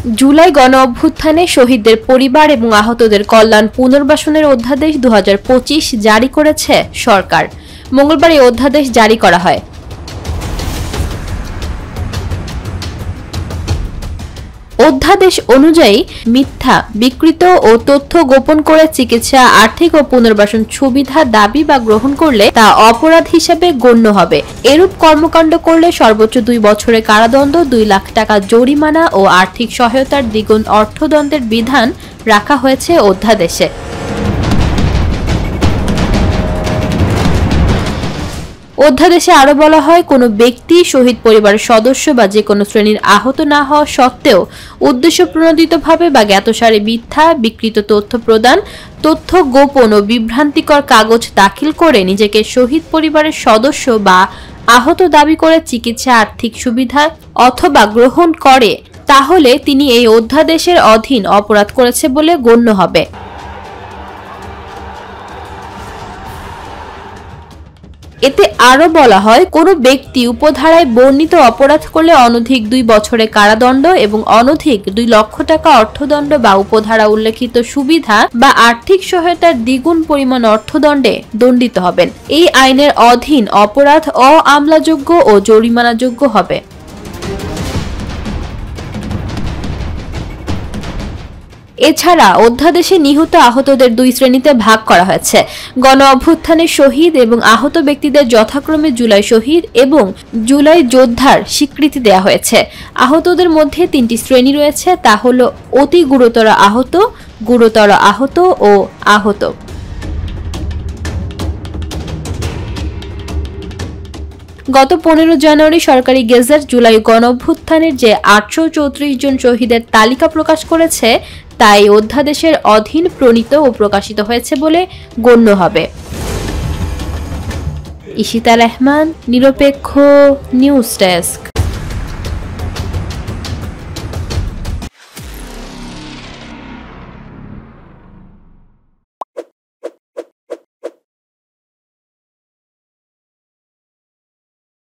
জুলাই গণ অভ্যুত্থানে শহীদদের পরিবার এবং আহতদের কল্যাণ পুনর্বাসনের অধ্যাদেশ 2025 জারি করেছে সরকার। মঙ্গলবার এই অধ্যাদেশ জারি করা হয়। অধ্যাদেশ অনুযায়ী মিথ্যা, বিকৃত ও তথ্য গোপন করে চিকিৎসা, আর্থিক ও পুনর্বাসন সুবিধা দাবি বা গ্রহণ করলে তা অপরাধ হিসেবে গণ্য হবে। এরূপ কর্মকাণ্ড করলে সর্বোচ্চ 2 বছরের কারাদণ্ড, 2 লাখ টাকা জরিমানা ও আর্থিক সহায়তার দ্বিগুণ অর্থদণ্ডের বিধান রাখা হয়েছে অধ্যাদেশে। অধ্যাদেশে আরো বলা হয়, কোনো ব্যক্তি শহীদ পরিবারের সদস্য বা যে কোনো শ্রেণীর আহত না হওয়া সত্ত্বেও উদ্দেশ্যপ্রণোদিতভাবে বা জ্ঞাতসারে মিথ্যা, বিকৃত তথ্য প্রদান, তথ্য গোপন ও বিভ্রান্তিকর কাগজ দাখিল করে নিজেকে শহীদ পরিবারের সদস্য বা আহত দাবি করে চিকিৎসা, আর্থিক সুবিধা অথবা গ্রহণ করে, তাহলে তিনি এই অধ্যাদেশের অধীন অপরাধ করেছে বলে গণ্য হবে। এতে আরো বলা হয়, কোনো ব্যক্তি উপধারায় বর্ণিত অপরাধ করলে অনধিক 2 বছরের কারাদণ্ড এবং অনধিক 2 লক্ষ টাকা অর্থদণ্ড বা উপধারা উল্লেখিত সুবিধা বা আর্থিক সহায়তার দ্বিগুণ পরিমাণ অর্থদণ্ডে দণ্ডিত হবেন। এই আইনের অধীন অপরাধ অআমলাযোগ্য ও জরিমানাযোগ্য হবে। এছাড়া অধ্যাদেশে নিহত আহতদের 2 শ্রেণীতে ভাগ করা হয়েছে। গণ অভ্যুত্থানের শহীদ এবং আহত ব্যক্তিদের যথাক্রমে জুলাই শহীদ এবং জুলাই যোদ্ধার স্বীকৃতি দেওয়া হয়েছে। আহতদের মধ্যে 3টি শ্রেণী রয়েছে, তা হলো অতি গুরুতর আহত, গুরুতর আহত ও আহত। গত 15 জানুয়ারি সরকারি গেজেট জুলাই গণ অভ্যুত্থানের যে 834 জন শহীদের তালিকা প্রকাশ করেছে, তাই অধ্যাদেশের অধীন প্রণীত ও প্রকাশিত হয়েছে বলে গণ্য হবে। ইশিতা রহমান, নিরপেক্ষ নিউজ ডেস্ক।